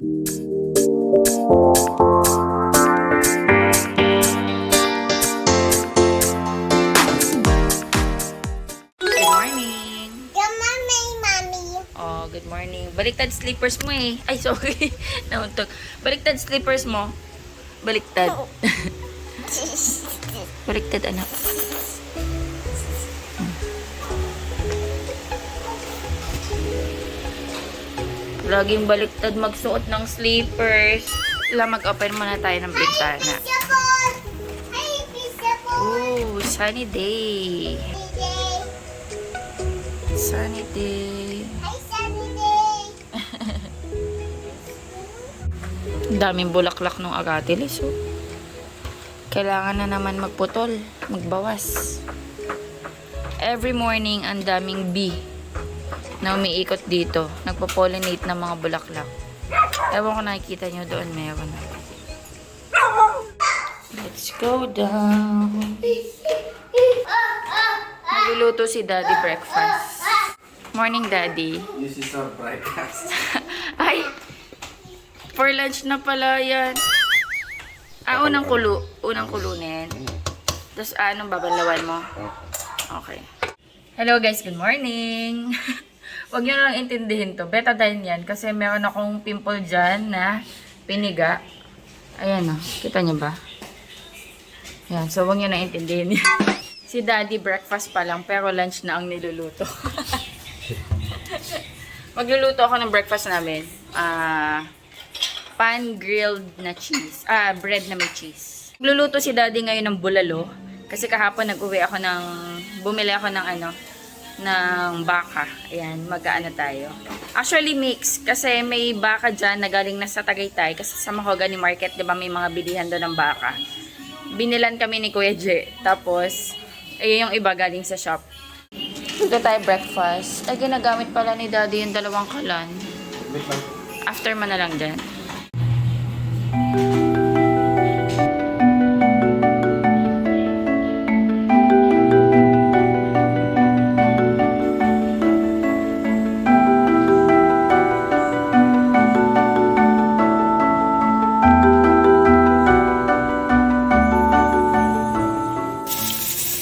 Good morning. Baliktad slippers mo eh. Ay, sorry. Nauntog. Baliktad slippers mo. Baliktad. Baliktad, anak. Laging baliktad magsuot ng slippers. Mag-open muna tayo ng bintana. Ooh, sunny day. Sunny day. Daming bulaklak ng agatilis, oh. Kailangan na naman magputol, magbawas. Every morning, ang daming bee na umiikot dito. Nagpo-pollinate ng mga bulaklak. Ewan ko nakikita nyo doon, meron na. Let's go down. Nagluluto si Daddy breakfast. Morning, Daddy. This is our breakfast. Ay! For lunch na pala yan. Unang kulunin. Tapos, anong babalawan mo? Okay. Hello guys, good morning. Huwag nyo lang intindihin to. Betadine yan. Kasi meron akong pimple dyan na piniga. Ayan o. Kita nyo ba? Ayan. So, huwag nyo na intindihin. Si Daddy breakfast pa lang, pero lunch na ang niluluto. Magluluto ako ng breakfast namin. Pan-grilled na cheese. Bread na may cheese. Magluluto si Daddy ngayon ng bulalo. Kasi kahapon bumili ako ng baka. Ayan, mag-aano tayo. Actually, mix. Kasi may baka dyan na galing na sa Tagaytay. Kasi sa Mahogany Market, di ba, may mga bilihan doon ng baka. Binilan kami ni Kuya J. Tapos, ayun yung iba galing sa shop. Ito tayo breakfast. Ay, ginagamit pala ni Daddy yung dalawang kalan. After mo na lang dyan.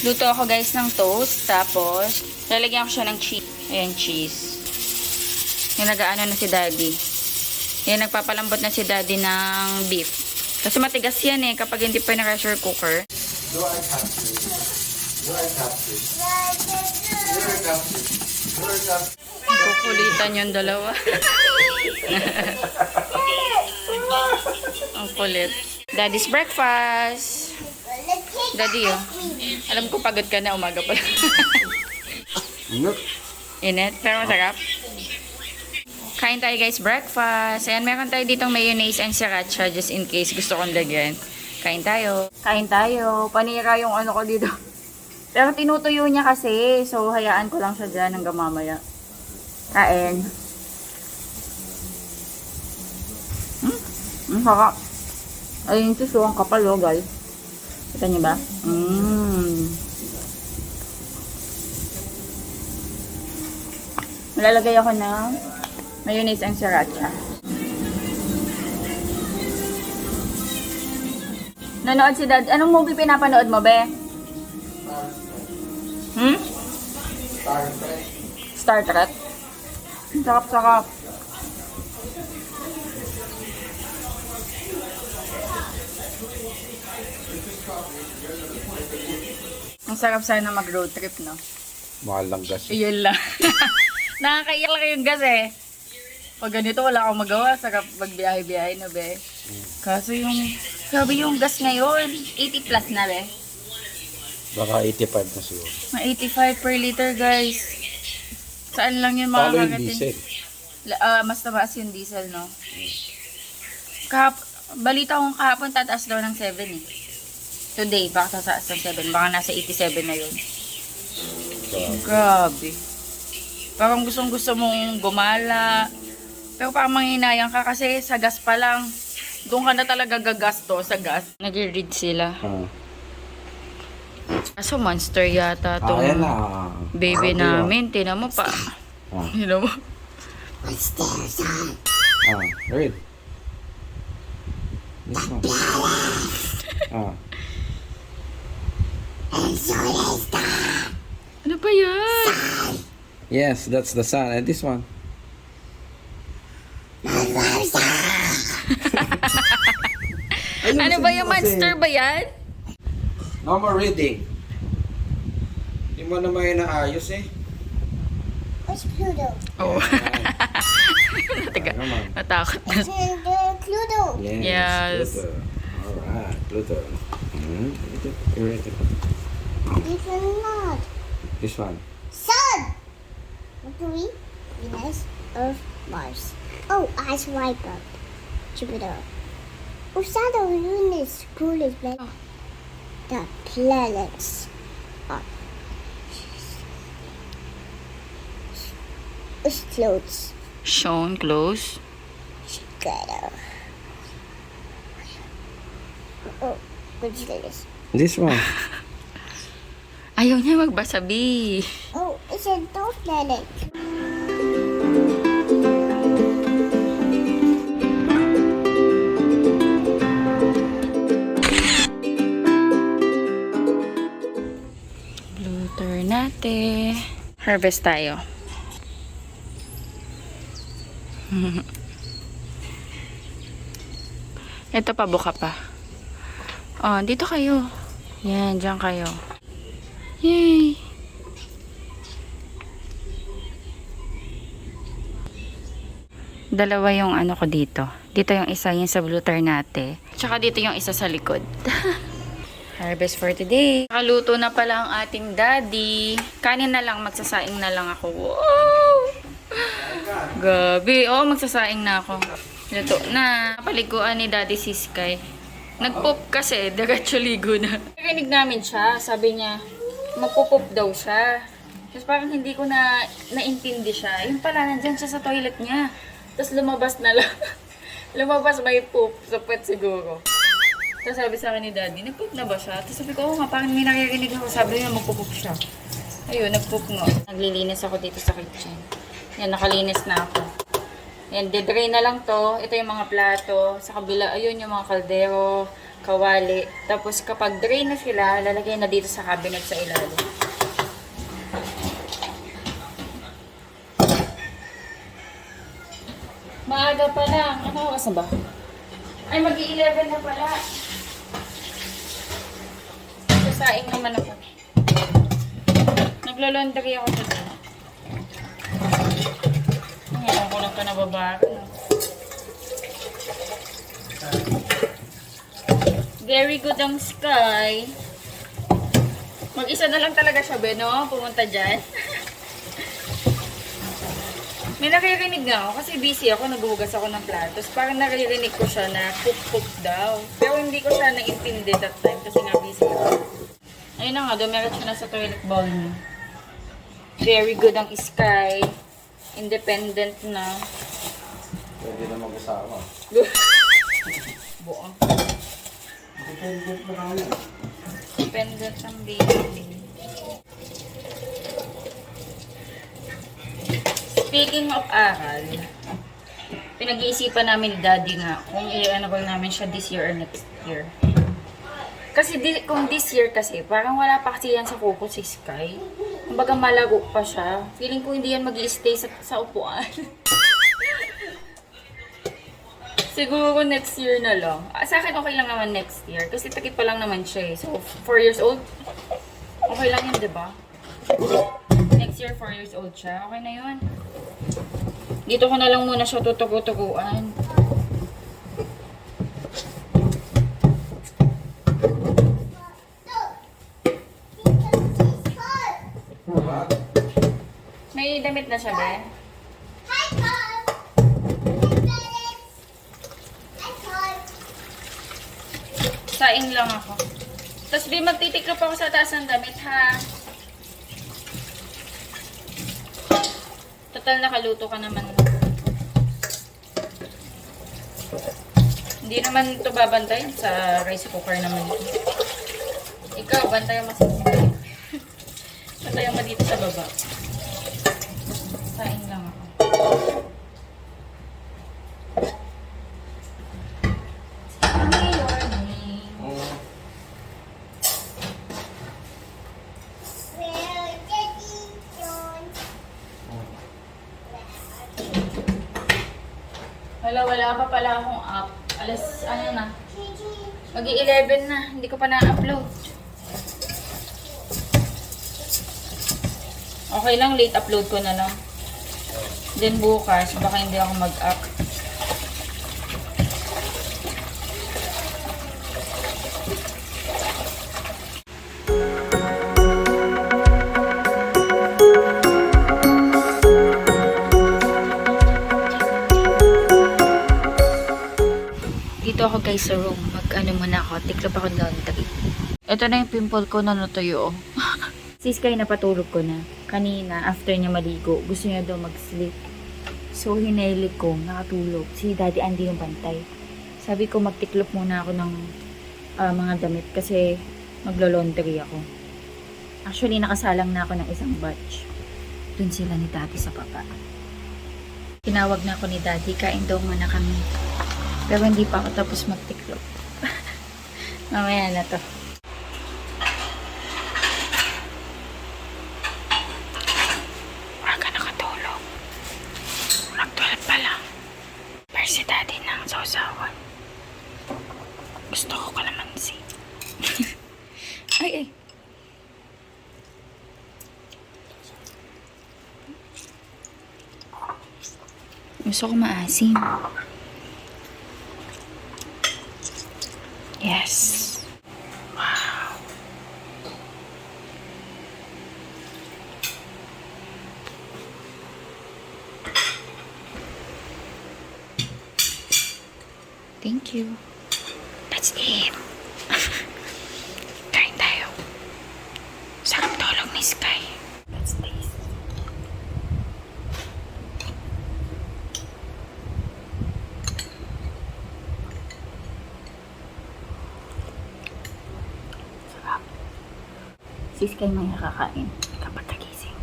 Luto ako guys ng toast, tapos lalagyan ko siya ng cheese. Ayan, cheese. Yung nag-aano na si Daddy. Yan, nagpapalambot na si Daddy ng beef. Kasi matigas yan eh, kapag hindi pa na-pressure cooker. Kukulitan yung dalawa. Ang kulit. Daddy's breakfast. Daddy, oh. Alam ko pagod ka na, umaga pa lang. Init, pero masarap. Kain tayo guys, breakfast. Ayan, meron tayo ditong mayonnaise and sriracha just in case gusto kong lagyan. Kain tayo. Kain tayo. Panira yung ano ko dito. Pero tinutuyo niya kasi. So, hayaan ko lang siya dyan hanggang mamaya. Kain. Sarap. Ayun, suso ang kapal, oh, guys. Kita niyo ba? Malalagay ako ng mayonnaise and sriracha. Nanood si Dad. Anong movie pinapanood mo, be? Star Trek. Sarap-sarap. Ang sarap sana mag-road trip, no? Mahal lang gas. Iyon lang. Nakakaiyak lang yung gas eh. Pag ganito, wala akong magawa. Sarap magbiyahe-biyahe na, be. Kaso sabi yung gas ngayon, 80 plus na, be. Baka 85 na siguro. 85 per liter, guys. Saan lang yun Palo yung makakarating? diesel. Mas taas yung diesel, no? Balita kong kahapon, tataas daw ng 7 eh. Today, baka tataas ng 7. Baka nasa 87 na yun. Grabe. Parang gustong-gusto mong gumala. Pero parang manghinayang ka kasi sa gas pa lang. Doon ka na talaga gagasto sa gas. Nag-read sila. Kaso monster yata itong Ayan na. baby namin. Tinan mo pa. Tinan mo. Read. This one. Ah. Ano ba yan? Yes, that's the sun. And this one. Ano ba yung monster ba yan? No more reading. Hindi mo naman yung naayos eh. What's Pluto? Oh. Teka, Come on. natakot na. It's Pluto. Yes. Pluto. Alright, Pluto. Read it. It's not. This one. Sun. Mercury, Venus, Earth, Mars. Oh, ice wiper. Jupiter. Oh, Saturn, Uranus, Pluto, planet. The planets are floats Shown close. together. Oh, what's this? This one. Ayaw niya magbasa, B. Oh, it's a dog planet. Blue Ternate. Harvest tayo. Ito pa, buka pa. Oh, dito kayo. Yan, dyan kayo. Yay! Dalawa yung ano ko dito. Dito yung isa, yung sa Blue Ternate. Tsaka dito yung isa sa likod. Harvest for today. Nakaluto na pala ang ating daddy. Kanin na lang, magsasaing na lang ako. Wow! Gabi. Oo, magsasaing na ako. Luto na. Paliguan ni daddy si Sky. Nagpop kasi, diretso ligo na. Narinig namin siya, sabi niya, magpupop daw siya. Tapos parang hindi ko naintindi siya. Yung pala, nandyan siya sa toilet niya. Tapos lumabas na lang. Lumabas may poop sa puwet siguro. Tapos sabi sa akin ni daddy, nagpoop na ba siya? Tapos sabi ko, oo nga, parang may naririnig ako. Sabi niya, magpupoop siya. Ayun, nagpoop nga. Naglilinis ako dito sa kitchen. Yan, nakalinis na ako. Yan, de-drain na lang to. Ito yung mga plato. Sa kabila, ayun yung mga kaldero, kawali. Tapos kapag drain na sila, lalagay na dito sa cabinet sa ilalim. Maaga pa lang. Ano oras na ba? Ay, mag-11 na pala. Sasaing naman ako. Naglo-laundry ako today. Ngayon ko lang ito nababara. Very good ang Sky. Mag-isa na lang talaga siya, Beno. Pumunta dyan. May naririnig nga ako kasi busy ako, naghuhugas ako ng platos. Parang naririnig ko siya na cook daw. Pero hindi ko siya naintindi that time kasi nga busy ako. Ayun na nga, dumiretso na sa toilet bowl niya. Very good ang Sky. Independent na. Pwede na mag-asawa. Buong. Dependent na lang yan. Independent ang baby. Speaking of aral, pinag-iisipan namin ni Daddy nga kung i-enroll namin siya this year or next year. Kasi kung this year kasi, parang wala pa kasi yan sa focus si Sky. Kumbaga malago pa siya. Feeling ko hindi yan mag-i-stay sa upuan. Siguro next year na lang. Sa akin okay lang naman next year. Kasi takip pa lang naman siya eh. So, 4 years old, okay lang yun, diba? Next year, 4 years old siya. Okay na yun. Dito ko na lang muna siya tutugo-tuguan. May damit na siya, be? Hi, Carl. Hi, Carl. Saing lang ako. Tapos, be, magtitikap ako sa taas ng damit, ha? Total, nakaluto ka naman. Hindi naman ito babantayan sa rice cooker naman. Ikaw, bantayan mo sa bantayan mo dito sa baba. Saing lang ako. Wala pa pala akong up. Alas, ano na? Mag-11 na. Hindi ko pa na-upload. Okay lang, late upload ko na lang. Then bukas, baka hindi ako mag-up. Dito ako guys sa room. Mag-ano muna ako. Tiklop ako laundry. Ito na yung pimple ko na natuyo. Sis kayo napatulog ko na. Kanina, after niya maligo, gusto niya daw mag-sleep. So, hinailig ko, nakatulog. Si Daddy Andy yung bantay. Sabi ko, magtiklop muna ako ng mga damit kasi maglo-laundry ako. Actually, nakasalang na ako ng isang batch. Dun sila ni Daddy sa baba. Tinawag na ako ni Daddy, kain daw muna kami. Pero hindi pa ako tapos magtiklop. Mamaya na to. Aga nakatulog. Nagtulad pala. Pero si Daddy nang sausawan. Gusto ko kalamansi. Ay. Gusto ko maasim. Yes. Wow. Thank you. Let's eat. Kain tayo. Sarap tulog ni Sky. Let's taste. Si Sky may nakakain kapag kagising.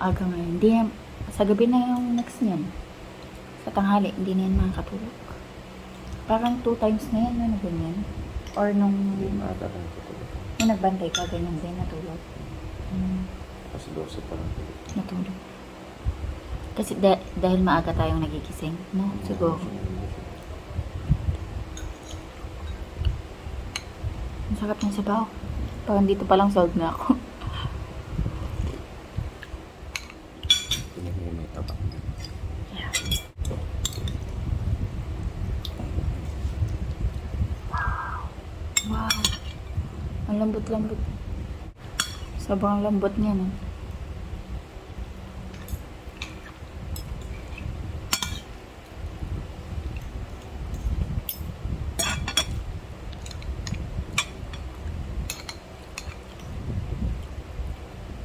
Aga ngayon. Hindi na, sa gabi na yung next niyan. Sa tanghali, hindi na yan makakatulog. Parang 2 times na yan na ganyan. Or nung nagbantay ka, ganyan din, natulog. Kasi 12 pa lang. Natulog. Kasi dahil maaga tayong nagigising. No, siguro. Ang sarap ng sabaw. Parang dito palang solve na ako. May tabak. Yeah. Wow. Ang lambot-lambot. Sobrang lambot niya, no?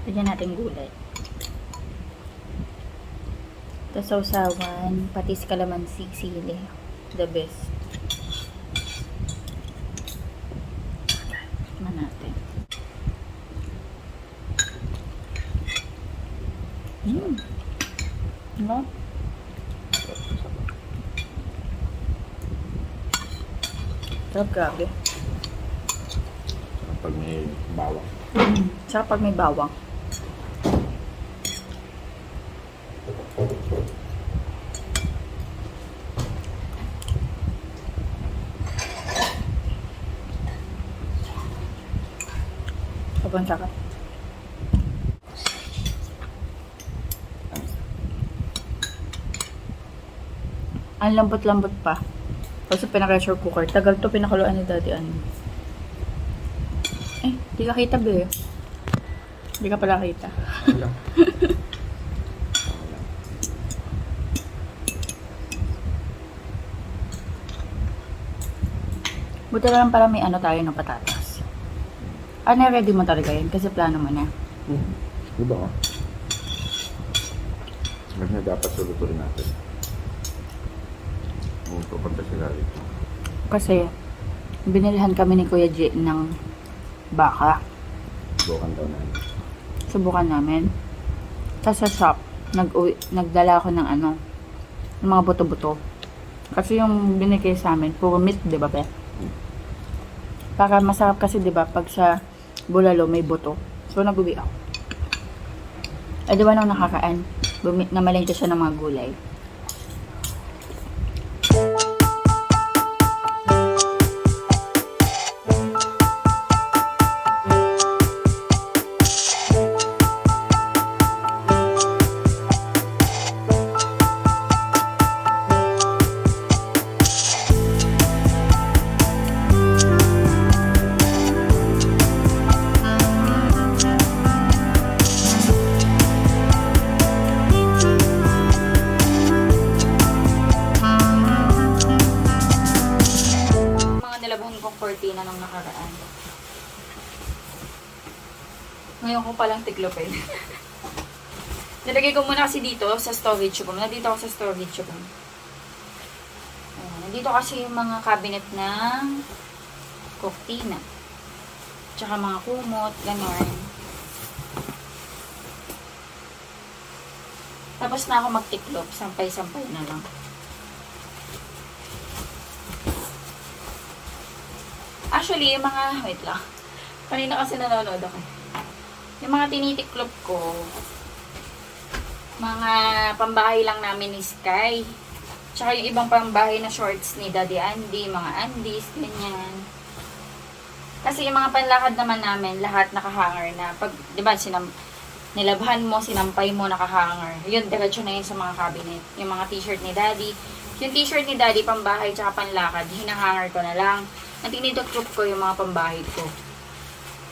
Lagyan natin gulay. Tapos sausawan, patis kalamansi, sili. The best. Tikman natin. Diba? Sarap, grabe. Pag may bawang. Sarap pag may bawang. Sobrang sarap. Ang lambot-lambot pa. Tapos pinaka-pressure cooker. Tagal to pinakuluan ni Daddy ano. Eh, di ka kita be. Di ka pala kita. Wala. Buti na lang para may ano tayo ng patatas. Ano, ready mo talaga yun? Kasi plano mo na. Diba ka? Mas na dapat suluturin natin. Pupunta sila dito. Kasi, binilihan kami ni Kuya J ng baka. Bukan daw namin. Subukan namin. Tapos sa shop, nagdala ako ng ano, ng mga buto-buto. Kasi yung binigay sa amin, puro meat, di ba, pe? Para masarap kasi, di ba, pag sa bulalo may buto. So, nag-uwi ako. Eh, di ba nung nakakain? Namalengke siya ng mga gulay. Mga nilabhan kong cortina nung nakaraan. Ngayon ko palang tiklopin. Nilagay ko muna kasi dito sa storage room. Nandito ako sa storage room. Ayan, nandito kasi yung mga cabinet ng cortina. Tsaka mga kumot, gano'n. Tapos na ako magtiklop. Sampay-sampay na lang. Actually, yung mga, wait lang. Kanina kasi nanonood ako. Yung mga tinitiklop ko, mga pambahay lang namin ni Sky. Tsaka yung ibang pambahay na shorts ni Daddy Andy, mga Andys, ganyan. Kasi yung mga panlakad naman namin, lahat nakahanger na. Pag, di ba, nilabhan mo, sinampay mo, nakahanger. Yun, diretso na yun sa mga cabinet. Yung mga t-shirt ni Daddy. Yung t-shirt ni Daddy, pambahay, tsaka panlakad, hinahanger ko na lang. Ang tinitiklop ko yung mga pambahay ko.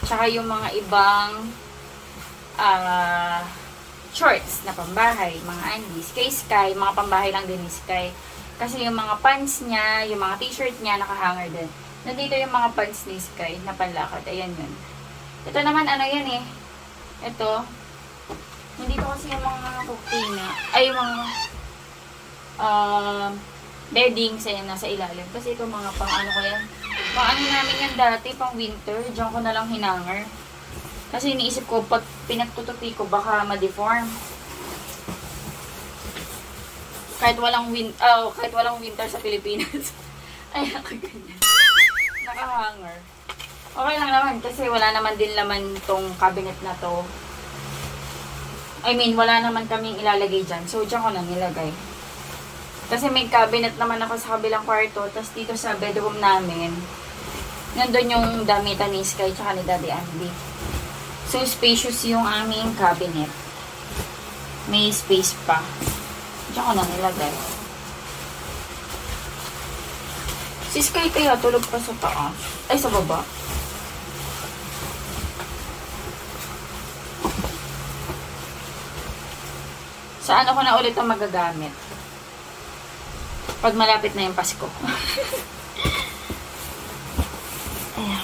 Tsaka yung mga ibang shorts na pambahay, mga Andys. Kay Sky, mga pambahay lang din ni Sky. Kasi yung mga pants niya, yung mga t-shirt niya, nakahanger din. Nandito yung mga pants ni Sky na panlakad. Ayan yun. Ito naman, ano yan eh. Ito. Nandito kasi yung mga cortina. Ay, yung mga beddings. Ayan, nasa ilalim. Kasi ito mga pang ano ko yan. Pang ano namin yan dati, pang winter. Diyan ko na lang hinanger. Kasi iniisip ko, pag pinagtutupi ko, baka ma-deform. Kahit walang winter sa Pilipinas. Ay, nakaganyan. Nakahanger. Okay lang naman, kasi wala naman din laman tong cabinet na to. I mean, wala naman kaming ilalagay dyan. So, dyan ko na nilagay. Kasi may cabinet naman ako sa kabilang kwarto. Tapos dito sa bedroom namin, nandun yung damitan ni Sky tsaka ni Daddy Andy. So, spacious yung aming cabinet. May space pa. Diyan ko na nilagay. Si Sky kaya tulog pa sa taas. Ay, sa baba. Sa ano ko na ulit ang magagamit? Pag malapit na yung Pasko. Ayan.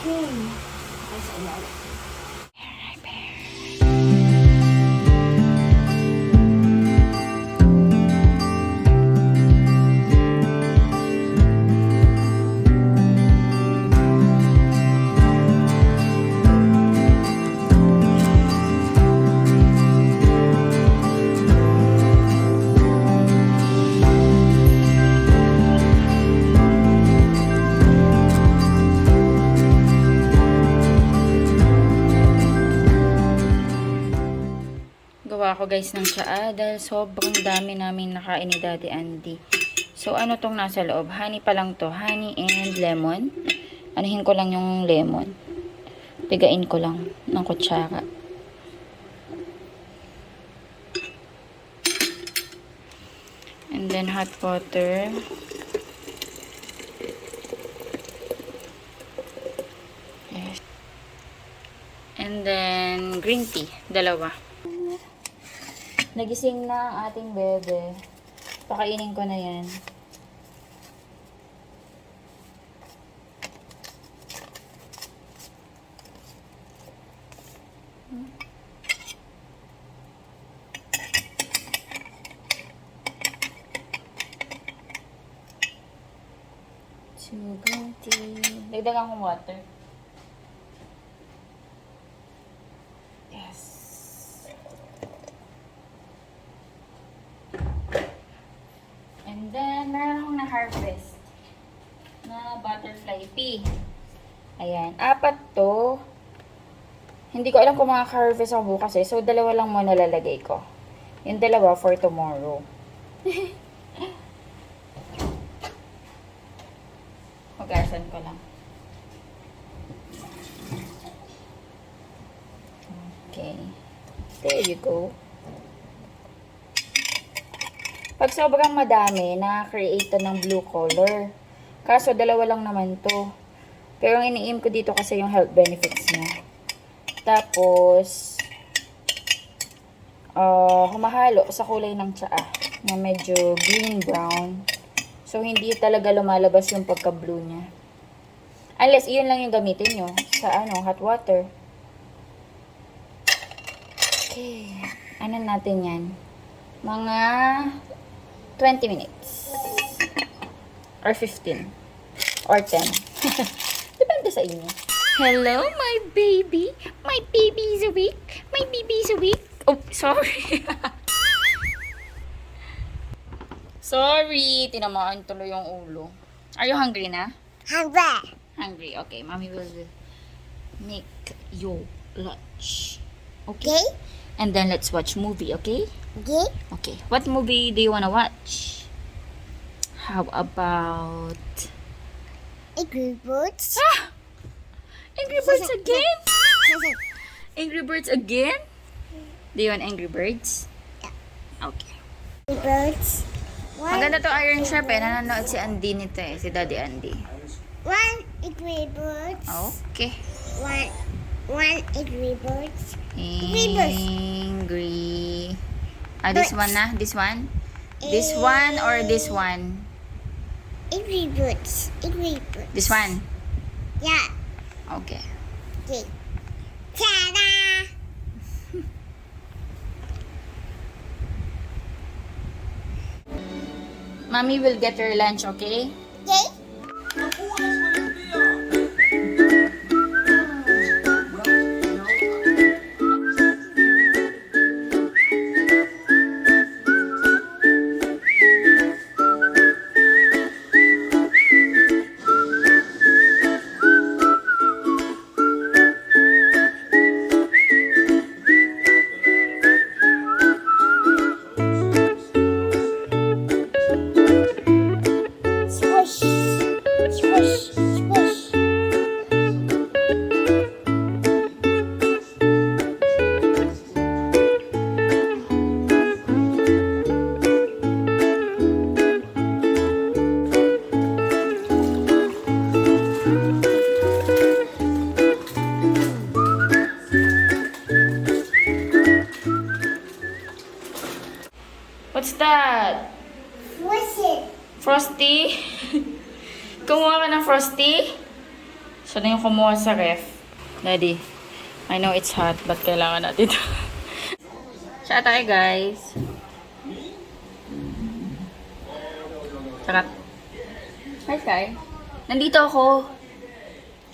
Okay. Okay, sa ilalim. Gawa ko guys ng tsaa dahil sobrang dami namin nakain ni Daddy Andy. So ano tong nasa loob? Honey pa lang to. Honey and lemon. Anuhin ko lang yung lemon. Pigain ko lang ng kutsara. And then hot water. Yes. And then green tea. Dalawa. Nagising na ang ating bebe. Pakainin ko na yan. Sugar tea. Dagdagan kong water. Yes. And then, meron akong na-harvest na butterfly Slipey. Ayan. 4 to. Hindi ko alam kung makaka-harvest ako bukas eh. So, 2 lang muna lalagay ko. Yung 2 for tomorrow. Hugasan ko lang. Okay. There you go. Pag sobrang madami, na-create to ng blue color. Kaso, 2 lang naman to. Pero ang ini-aim ko dito kasi yung health benefits niya. Tapos, humahalo sa kulay ng tsaa na medyo green-brown. So, hindi talaga lumalabas yung pagka-blue niya. Unless, iyon lang yung gamitin nyo sa hot water. Okay. Ano natin yan? Mga 20 minutes. Or 15. Or 10. Depende sa inyo. Hello, my baby. My baby is awake. My baby is awake. Oh, sorry. Sorry. Tinamaan tuloy yung ulo. Are you hungry na? Hungry. Hungry. Okay, mommy will make your lunch. Okay? And then let's watch movie, okay? Okay? Okay. What movie do you wanna watch? How about... Angry Birds. Ah! Angry Birds again? Angry Birds again? Do you want Angry Birds? Yeah. Okay. Angry Birds. Maganda to Iron Chef eh. Nanonood si Andy nito eh. Si Daddy Andy. One Angry Birds. Okay. One Angry Birds. Angry Birds. Angry... this Birds. one na? This one? This one or this one? Angry Birds. Angry Birds. This one? Yeah. Okay. Okay. Ta-da! Mommy will get her lunch, okay? Okay? Swish. Swish. Swish. What's that? Swish it. Frosty? Kumuha ka ng Frosty? Siya na yung kumuha sa ref. Daddy, I know it's hot, but kailangan natin ito. Siya tayo, guys. Sarap. Hi, Sky. Nandito ako.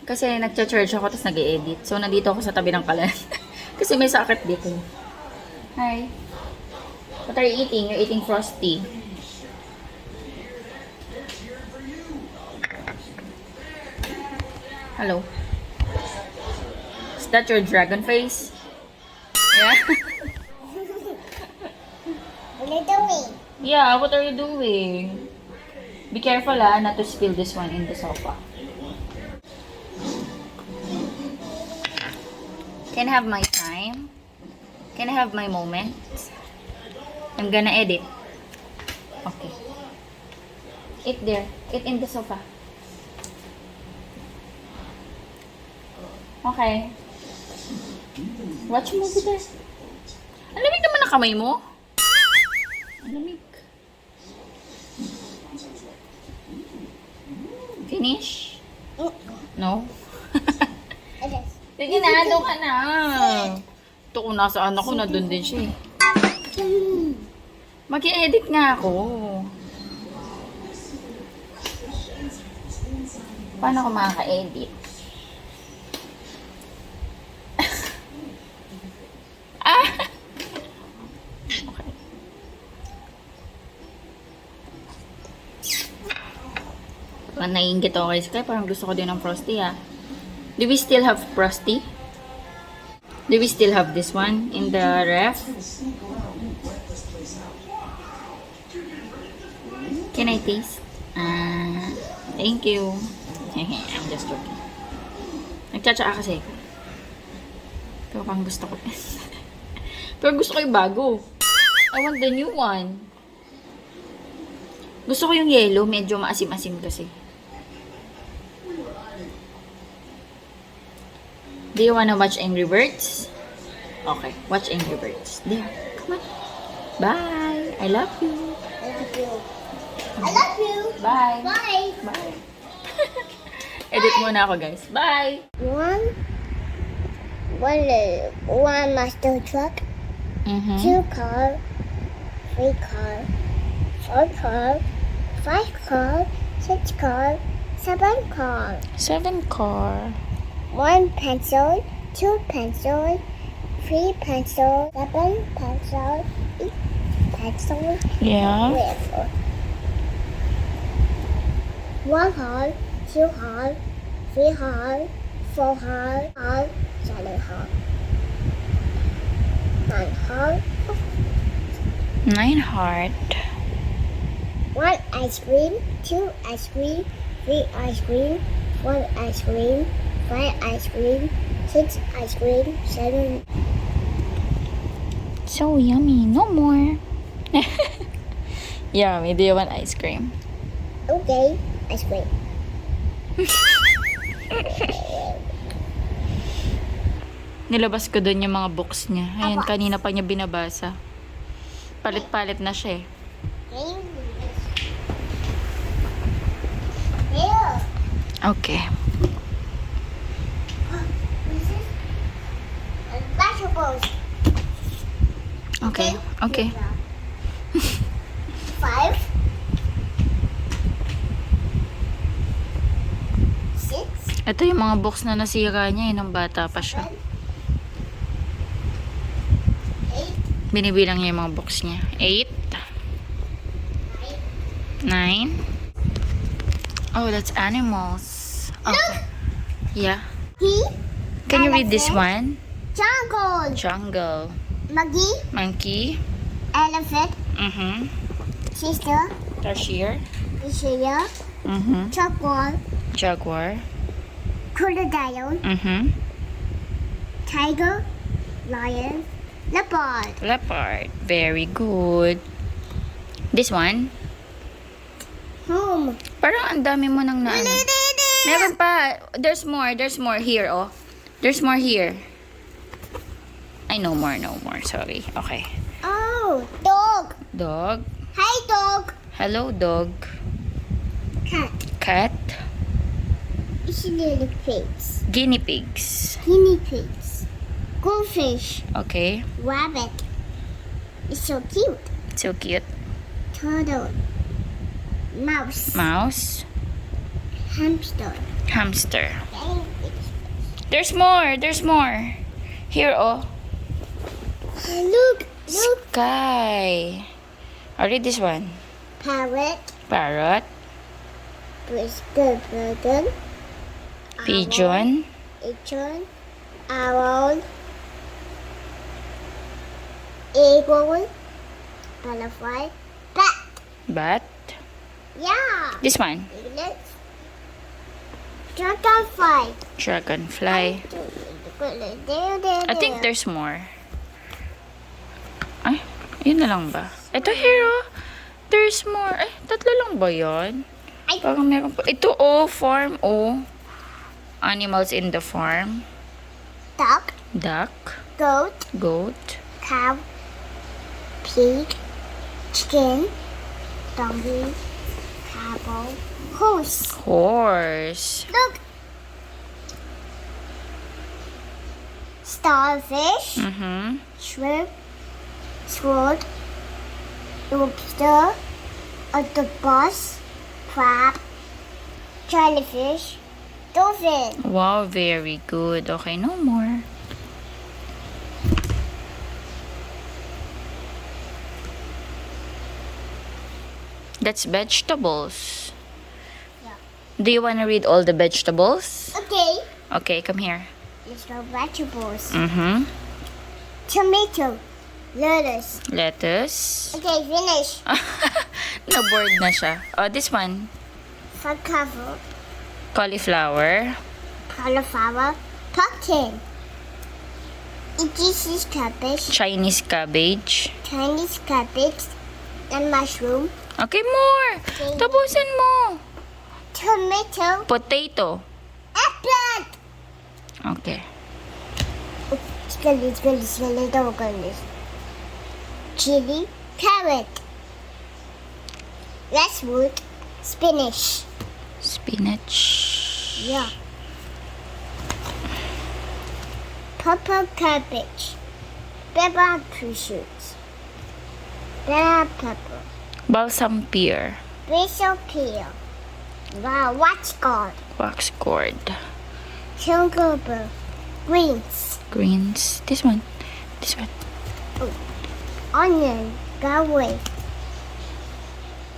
Kasi nagcha-church ako, tapos nag-e-edit. So, nandito ako sa tabi ng kalan. Kasi may sakit dito. Hi. What are you eating? You're eating Frosty. Hello. Is that your dragon face? Yeah? What are you doing? Yeah, what are you doing? Be careful not to spill this one in the sofa. Can I have my time? Can I have my moment? I'm gonna edit. Okay. Eat there. Eat in the sofa. Okay. Watch movie there. Ang lamig naman na kamay mo. Ang lamig. Finish? No? Okay. Sige na, doon ka na. Ito kung nasaan ako, na doon din siya eh. Mag-i-edit nga ako. Paano ako makaka-edit? Ah! Okay. Parang naiingit ako kay Sky. Parang gusto ko din ng Frosty, ah. Do we still have Frosty? Do we still have this one in the ref? Can I taste? Thank you. I'm just joking. Nagtsatsaa kasi. Pero parang gusto ko. Pero gusto ko yung bago. I want the new one. Gusto ko yung yellow. Medyo maasim-asim kasi. Do you wanna watch Angry Birds? Okay, watch Angry Birds. There, come on. Bye. I love you. I love you. I love you. Bye. Bye. Bye. Edit muna ako, guys. Bye. One master truck, Mm-hmm. 2 car, 3 car, 4 car, 5 car, 6 car, 7 car. 7 car. 1 pencil, 2 pencil, 3 pencil, 7 pencil, 8 pencil, Yeah. with 1 hard, 2 hard, 3 hard, 4 hard, 7 hard, 9 hard, 9 heart. 1 ice cream, 2 ice cream, 3 ice cream, 4 ice cream, 5 ice cream, 6 ice cream, 7. So yummy. No more. Yummy. Do you want ice cream? Okay, ice cream. Nilabas ko dun yung mga books niya. Ayan, kanina pa niya binabasa. Palit-palit na siya eh. Here. Okay. Vegetables. Okay. Okay. 5, 6, Ito yung mga books na nasira niya eh, nung bata pa siya. 8, Binibilang niya yung mga books niya. 8. 9. Oh, that's animals. Okay. Yeah. He, Can you read this Elephant. one? jungle, Jungle. monkey, Monkey. elephant, Mm-hmm. sister, Tarsier. deer, Mm-hmm. jaguar, Jaguar. crocodile, Mm-hmm. tiger, lion, leopard, Leopard. Very good. This one. home. Parang ang dami mo nang na ano. Meron pa. There's more. There's more here, oh. There's more here. Ay, no more, no more. Sorry. Okay. Oh, dog. Dog. Hi, dog. Hello, dog. Cat. Cat. It's little pigs. Guinea pigs. Guinea pigs. Goldfish. Okay. Rabbit. It's so cute. So cute. Turtle. Mouse. Mouse. Hamster. Hamster. There's more. There's more. Here, oh. Look. Look. Sky. I'll read this one. Parrot. Parrot. Whisper bird. Pigeon. Pigeon. Owl. Eagle. Butterfly. Bat. Bat. Yeah. This one. Let's dragonfly. Dragonfly. I think there's more. Ay, yun na lang ba? Ito, hero. There's more. Ay, tatlo lang ba yun? Ay. Parang meron pa. Ito, oh, farm, oh. Animals in the farm. Duck. Duck. Goat. Goat. Cow. Pig. Chicken. Donkey. Cow. Horse. Horse. Look. Starfish. Mm-hmm. Shrimp. Sword. Lobster. Octopus. Crab. Jellyfish. Dolphin. Wow, very good. Okay, no more. That's vegetables. Yeah. Do you want to read all the vegetables? Okay. Okay, come here. Let's go vegetables. Mm-hmm. Tomato. Lettuce. Lettuce. Okay, finish. Na-bored na siya. Oh, this one. For cover. Cauliflower. Cauliflower. Pumpkin. This is cabbage. Chinese cabbage. Chinese cabbage. And mushroom. Okay, more. Tapusin mo. Tomato. Potato. Eggplant. Okay. Don't go this. Chili. Carrot. Lettuce. Spinach. Spinach. Yeah. Purple cabbage. Pepper shoots. Bell pepper. Balsam pear. Basil peel. Wow, what's called? Wax gourd. Cucumber. Greens. Greens. This one. This one. Onion. Garlic.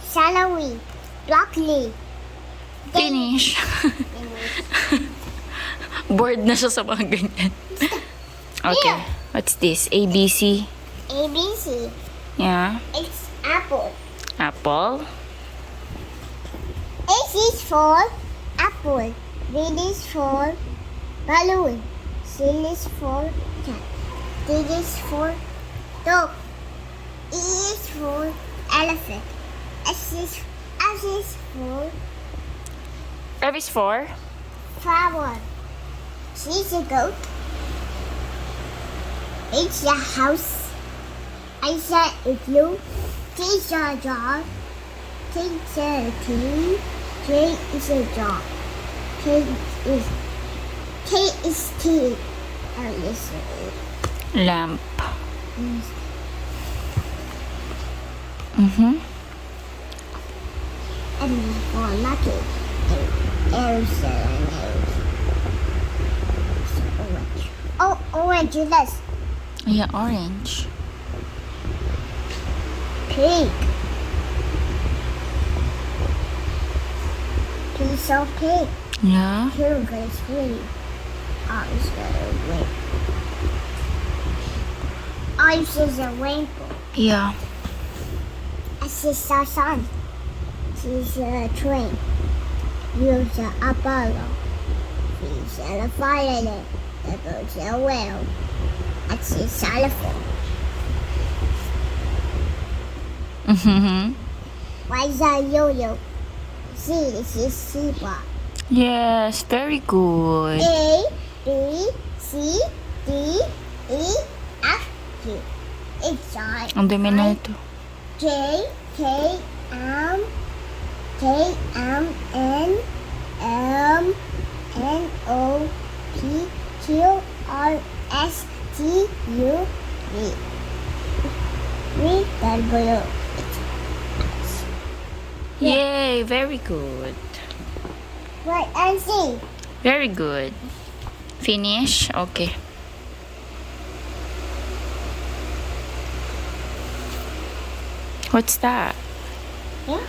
Celery. Broccoli. Finish. Bored na siya sa mga ganyan. Okay. What's this? ABC. ABC. Yeah. It's apple. Apple. A is for apple. B is for balloon. C is for cat. D is for dog. E is for elephant. S is for F is for? flower. C is a goat. H is a house. I is a igloo. T is a jar. T is a tea. J is a jar. K is tea. L is Lamp. Mm-hmm. M for monkey. L is orange. Oh, orange is this. Yeah, orange. Pig. Piece of pig. Yeah. Sugar is green. R is a rainbow. Ice is a rainbow. Yeah. S is a sun. C is a train. U is a Apollo. V is a violet. W is a whale. X is elephant. Mm-hmm. Y is a yo-yo. Z is a zebra. Yes, very good. A, B, C, D, E, F, G. H, I, Ang dami na ito. J, K, M, N, O, P, Q, R, S, T, U, V. V, W. Yay, very good. Right, and Z. Very good. Finish? Okay. What's that? Yeah.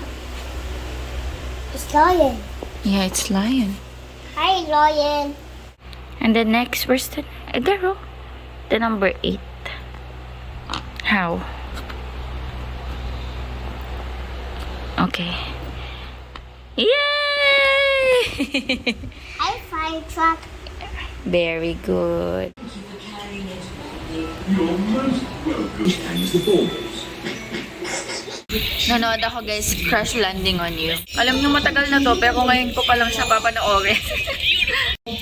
It's lion. Yeah, it's lion. Hi, lion. And the next, where's the... There, oh. The number 8. How? Okay. Yay! I find truck. Very good. Nanood ako guys, Crash Landing on You. Alam nyo matagal na to, pero ngayon ko pa lang siya papanoorin.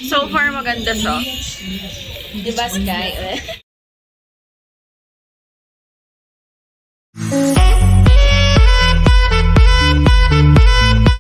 So far maganda siya. Diba Sky?